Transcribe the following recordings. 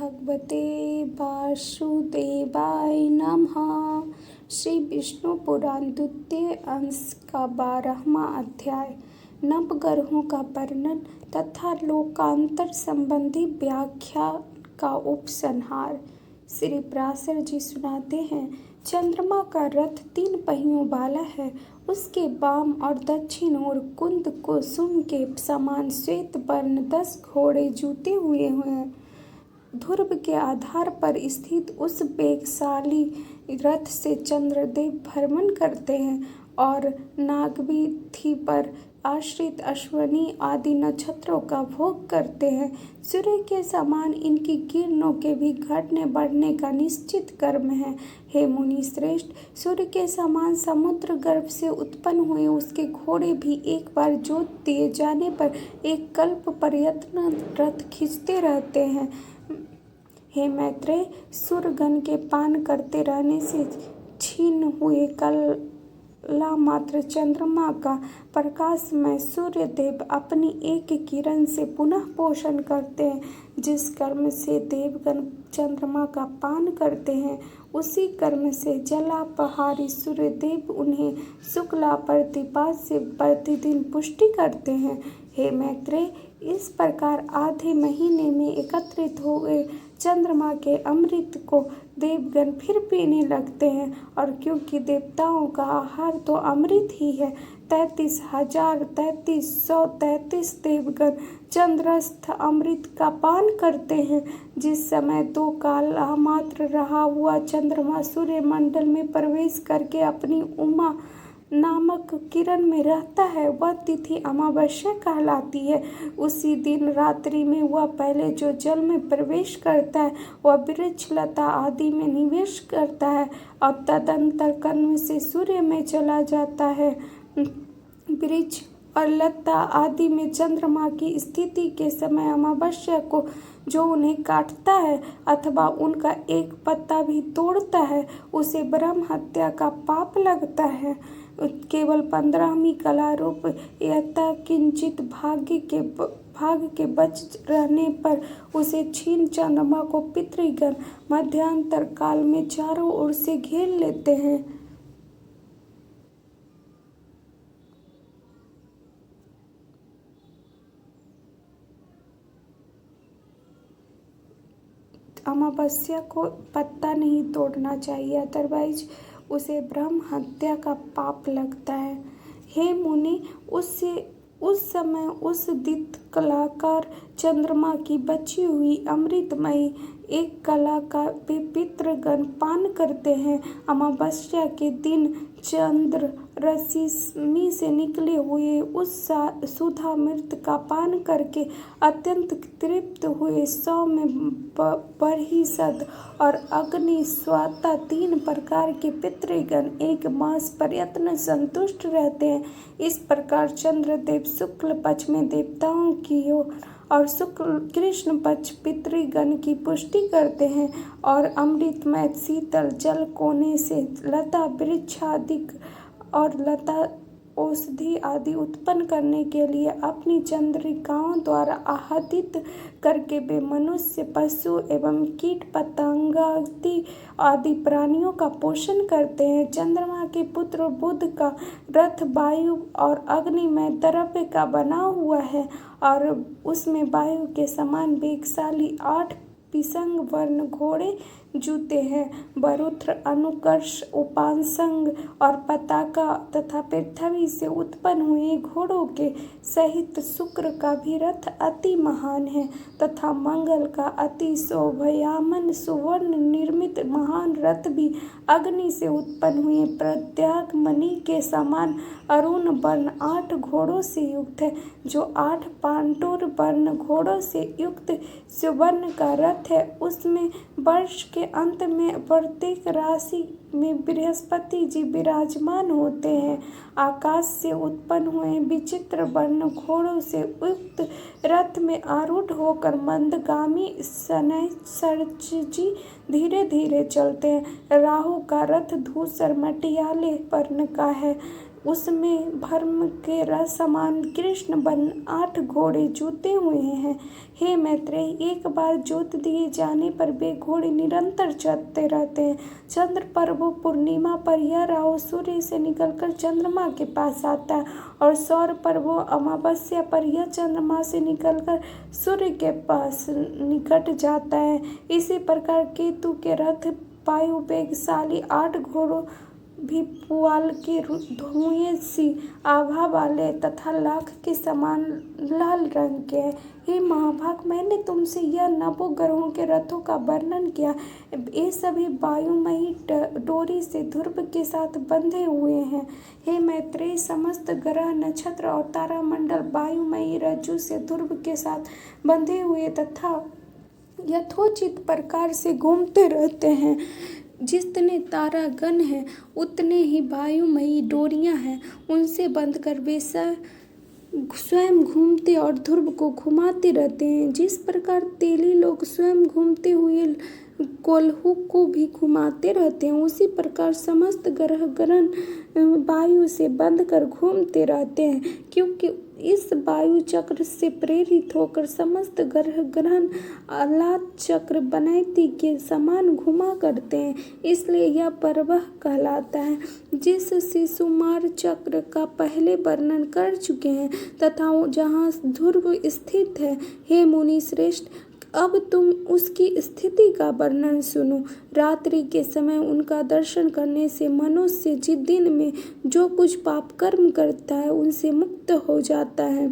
भगवते वासुदेवाय नमः। श्री विष्णु पुराण द्वितीय अंश का 12वां अध्याय नवग्रहों का वर्णन तथा लोकांतर संबंधी व्याख्या का उपसंहार। श्री पराशर जी सुनाते हैं, चंद्रमा का रथ 3 पहियों वाला है। उसके वाम और दक्षिण ओर कुंद कुसुम के समान श्वेत वर्ण 10 घोड़े जुते हुए हैं। ध्रुव के आधार पर स्थित उस वेगशाली रथ से चंद्रदेव भ्रमण करते हैं और नागवीथि पर आश्रित अश्विनी आदि नक्षत्रों का भोग करते हैं। सूर्य के समान इनकी किरणों के भी घटने बढ़ने का निश्चित क्रम है। हे मुनि श्रेष्ठ, सूर्य के समान समुद्र गर्भ से उत्पन्न हुए उसके घोड़े भी एक बार जोत दिए जाने पर एक कल्प पर्यंत रथ खींचते रहते हैं। हे मैत्रेय, सूर्यगण के पान करते रहने से क्षीण हुए कला मात्र चंद्रमा का प्रकाशमय सूर्यदेव अपनी एक किरण से पुनः पोषण करते हैं। जिस कर्म से देवगण चंद्रमा का पान करते हैं, उसी कर्म से जलापहारी सूर्यदेव उन्हें शुक्ला प्रतिपाद से प्रतिदिन पुष्टि करते हैं। हे मैत्रेय, इस प्रकार आधे महीने में एकत्रित हुए चंद्रमा के अमृत को देवगण फिर पीने लगते हैं, और क्योंकि देवताओं का आहार तो अमृत ही है, 33,3333 देवगण चंद्रस्थ अमृत का पान करते हैं। जिस समय 2 काल मात्र रहा हुआ चंद्रमा सूर्य मंडल में प्रवेश करके अपनी उमा नामक किरण में रहता है, वह तिथि अमावस्या कहलाती है। उसी दिन रात्रि में वह पहले जो जल में प्रवेश करता है, वह वृक्ष लता आदि में निवेश करता है और तदंतर कर्म से सूर्य में चला जाता है। वृक्ष और लता आदि में चंद्रमा की स्थिति के समय अमावस्या को जो उन्हें काटता है अथवा उनका एक पत्ता भी तोड़ता है, उसे ब्रह्म हत्या का पाप लगता है। केवल 15वीं कला रूप यथा किंचित भाग के बच रहने पर उसे क्षीण चंद्रमा को पितृगण मध्यांतर काल में चारों ओर से घेर लेते हैं। अमावस्या को पत्ता नहीं तोड़ना चाहिए, अदरवाइज उसे ब्रह्म हत्या का पाप लगता है। हे मुनि, उस समय उस दित कलाकार चंद्रमा की बची हुई अमृतमयी एक कला का वे पितृगण पान करते हैं। अमावस्या के दिन चंद्र रश्मि से निकले हुए उस सुधामृत का पान करके अत्यंत तृप्त हुए 100 में बरहिसद और अग्नि स्वाता 3 प्रकार के पितृगण 1 मास पर्यंत संतुष्ट रहते हैं। इस प्रकार चंद्रदेव शुक्ल पक्ष में देवताओं की और शुक्ल कृष्ण पक्ष पितृगण की पुष्टि करते हैं और अमृतमय शीतल जल कोने से लता वृक्ष आदि और लता औषधि आदि उत्पन्न करने के लिए अपनी चंद्रिकाओं द्वारा आहतित करके वे मनुष्य, पशु एवं कीट पतंगादि आदि प्राणियों का पोषण करते हैं। चंद्रमा के पुत्र बुध का रथ वायु और अग्निमय द्रव्य का बना हुआ है और उसमें वायु के समान वेगशाली 8 पिसंग वर्ण घोड़े जूते हैं। वरुत्र, अनुकर्ष, उपासंग और पताका तथा पृथ्वी से उत्पन्न हुए घोड़ों के सहित शुक्र का भी रथ अति महान है तथा मंगल का अति शोभयामन सुवर्ण निर्मित महान रथ भी अग्नि से उत्पन्न हुए प्रत्याग मणि के समान अरुण वर्ण 8 घोड़ों से युक्त है, जो 8 पांटूर वर्ण घोड़ों से युक्त सुवर्ण का रथ है। उसमें वर्ष के अंत में प्रत्येक राशि में बृहस्पति जी विराजमान होते हैं। आकाश से उत्पन्न हुए विचित्र वर्ण घोड़ों से युक्त रथ में आरूढ़ होकर मंदगामी शनैश्चर जी धीरे धीरे चलते हैं। राहु का रथ धूसर मटियाले वर्ण का है। उसमें भर्म के रस समान कृष्ण बन 8 घोड़े जुते हुए हैं। हे मैत्रेय, एक बार जोत दिए जाने पर वे घोड़े निरंतर चलते रहते हैं। चंद्र पर्व पूर्णिमा पर यह राहु सूर्य से निकलकर चंद्रमा के पास आता है और सौर पर्व अमावस्या पर यह चंद्रमा से निकलकर सूर्य के पास निकट जाता है। इसी प्रकार केतु के रथ वायु वेगशाली 8 घोड़ों भी पुआल के धुएं सी आभा वाले तथा लाख के समान लाल रंग के हैं। हे महाभाग, मैंने तुमसे यह 9 ग्रहों के रथों का वर्णन किया। ये सभी वायुमयी डोरी से ध्रुव के साथ बंधे हुए हैं। हे मैत्रेय, समस्त ग्रह नक्षत्र और तारामंडल वायुमयी रज्जु से ध्रुव के साथ बंधे हुए तथा यथोचित प्रकार से घूमते रहते हैं। जितने तारागण हैं उतने ही वायुमयी डोरियां हैं। उनसे बंधकर वे स्वयं घूमते और ध्रुव को घुमाते रहते हैं। जिस प्रकार तेली लोग स्वयं घूमते हुए कोल्हू को भी घुमाते रहते हैं, उसी प्रकार समस्त ग्रह गण वायु से बंधकर घूमते रहते हैं। क्योंकि इस वायु चक्र से प्रेरित होकर समस्त ग्रह ग्रहण आह्लाद चक्र बनैती के समान घुमा करते हैं, इसलिए यह प्रवाह कहलाता है। जिस शिशुमार चक्र का पहले वर्णन कर चुके हैं तथा जहाँ ध्रुव स्थित है, हे मुनि श्रेष्ठ, अब तुम उसकी स्थिति का वर्णन सुनो। रात्रि के समय उनका दर्शन करने से मनुष्य जिस दिन में जो कुछ पाप कर्म करता है उनसे मुक्त हो जाता है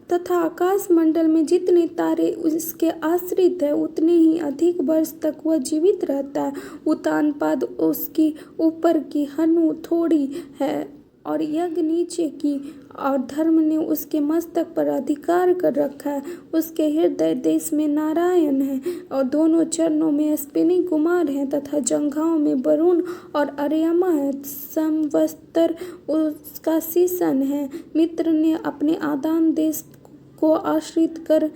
तथा आकाश मंडल में जितने तारे उसके आश्रित है उतने ही अधिक वर्ष तक वह जीवित रहता है। उतानपाद उसकी ऊपर की हनु थोड़ी है और यज्ञ नीचे की, और धर्म ने उसके मस्तक पर अधिकार कर रखा है। उसके हृदय देश में नारायण है और दोनों चरणों में अश्विनी कुमार हैं तथा जंघाओं में वरुण और अर्यमा है। संवत्सर उसका शीशन है। मित्र ने अपने आदान देश को आश्रित कर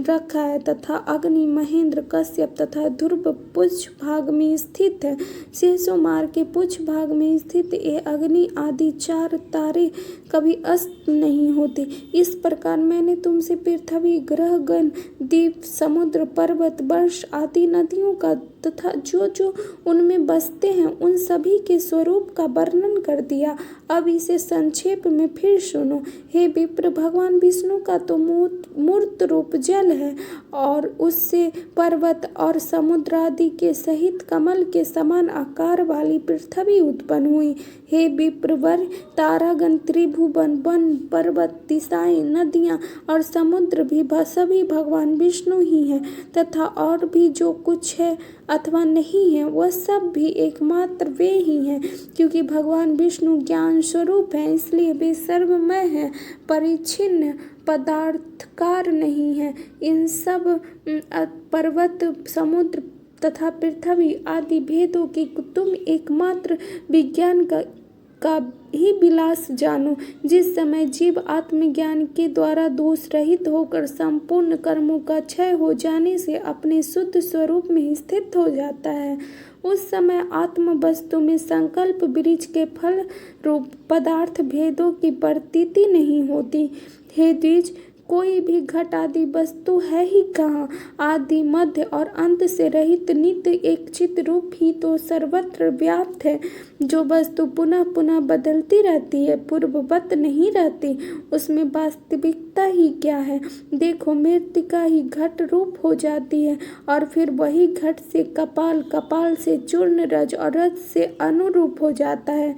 रखा है तथा अग्नि महेंद्र कश्यप तथा ध्रुव पुच्छ भाग में स्थित है। शिशुमार के पुच्छ भाग में स्थित ये अग्नि आदि 4 तारे कभी अस्त नहीं होते। इस प्रकार मैंने तुमसे पृथ्वी ग्रह गण द्वीप समुद्र पर्वत वर्ष आदि नदियों का तथा जो जो उनमें बसते हैं उन सभी के स्वरूप का वर्णन कर दिया। अब इसे संक्षेप में फिर सुनो। हे विप्र, भगवान विष्णु का तो मूर्त रूप जल है और उससे पर्वत और समुद्र आदि के सहित कमल के समान आकार वाली पृथ्वी उत्पन्न हुई। हे विप्रवर, तारागण त्रिभुवन वन पर्वत दिशाएं नदियां और समुद्र भी सभी भगवान विष्णु ही हैं तथा और भी जो कुछ है अथवा नहीं है वह सब भी एकमात्र वे ही हैं। क्योंकि भगवान विष्णु ज्ञान स्वरूप हैं इसलिए वे सर्वमय हैं, परिच्छिन्न पदार्थकार नहीं है। इन सब पर्वत समुद्र तथा पृथ्वी आदि भेदों की तुम एकमात्र विज्ञान का ही विलास जानो। जिस समय जीव आत्मज्ञान के द्वारा दोष रहित होकर संपूर्ण कर्मों का क्षय हो जाने से अपने शुद्ध स्वरूप में स्थित हो जाता है, उस समय आत्म वस्तु में संकल्प बीज के फल रूप पदार्थ भेदों की प्रतीति नहीं होती। हे द्विज, कोई भी घट आदि वस्तु है ही कहाँ। आदि मध्य और अंत से रहित नित्य एक चित रूप ही तो सर्वत्र व्याप्त है। जो वस्तु पुनः पुनः बदलती रहती है, पूर्ववत नहीं रहती, उसमें वास्तविकता ही क्या है। देखो, मृत्तिका ही घट रूप हो जाती है और फिर वही घट से कपाल, कपाल से चूर्ण, रज और रज से अनुरूप हो जाता है।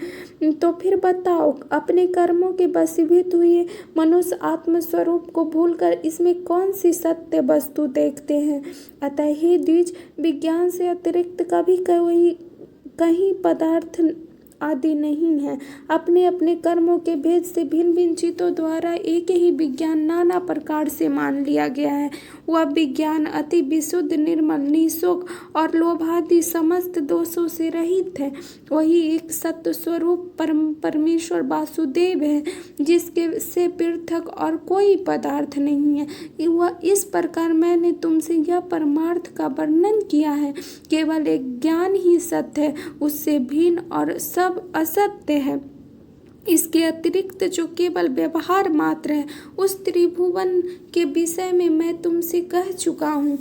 तो फिर बताओ, अपने कर्मों के वशीभूत हुए मनुष्य आत्मस्वरूप को भूलकर इसमें कौन सी सत्य वस्तु देखते हैं। अतः हे द्विज, विज्ञान से अतिरिक्त कभी कहीं पदार्थ आदि नहीं है। अपने अपने कर्मों के भेद से भिन्न भिन्न चित्तों द्वारा एक ही विज्ञान नाना प्रकार से मान लिया गया है। वह विज्ञान अति विशुद्ध, निर्मल, निःशोक और लोभादि समस्त दोषों से रहित है। वही एक सत्य स्वरूप परमेश्वर वासुदेव है, जिसके से पृथक और कोई पदार्थ नहीं है। वह इस प्रकार मैंने तुमसे यह परमार्थ का वर्णन किया है। केवल एक ज्ञान ही सत्य है, उससे भिन्न और सब असत्य है। इसके अतिरिक्त जो केवल व्यवहार मात्र है, उस त्रिभुवन के विषय में मैं तुमसे कह चुका हूँ।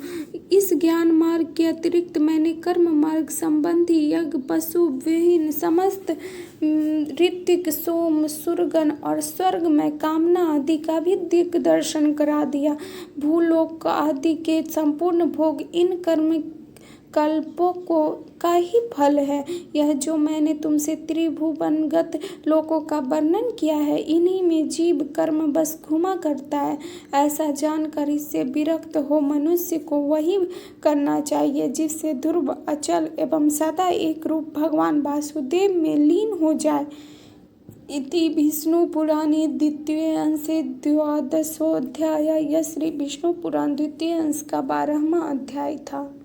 इस ज्ञान मार्ग के अतिरिक्त मैंने कर्म मार्ग संबंधी यज्ञ, पशु विहीन समस्त ऋतिक, सोम, सुरगन और स्वर्ग में कामना आदि का भी दिग्दर्शन करा दिया। भूलोक आदि के संपूर्ण भोग इन कर्म कल्पों का ही फल है। यह जो मैंने तुमसे त्रिभुवनगत लोकों का वर्णन किया है, इन्हीं में जीव कर्म बस घुमा करता है। ऐसा जानकर इससे विरक्त हो मनुष्य को वही करना चाहिए जिससे ध्रुव, अचल एवं सदा एक रूप भगवान वासुदेव में लीन हो जाए। इति विष्णु पुराणे द्वितीय अंशे द्वादशोऽध्याय। यह श्री विष्णु पुराण द्वितीय अंश का 12वां अध्याय था।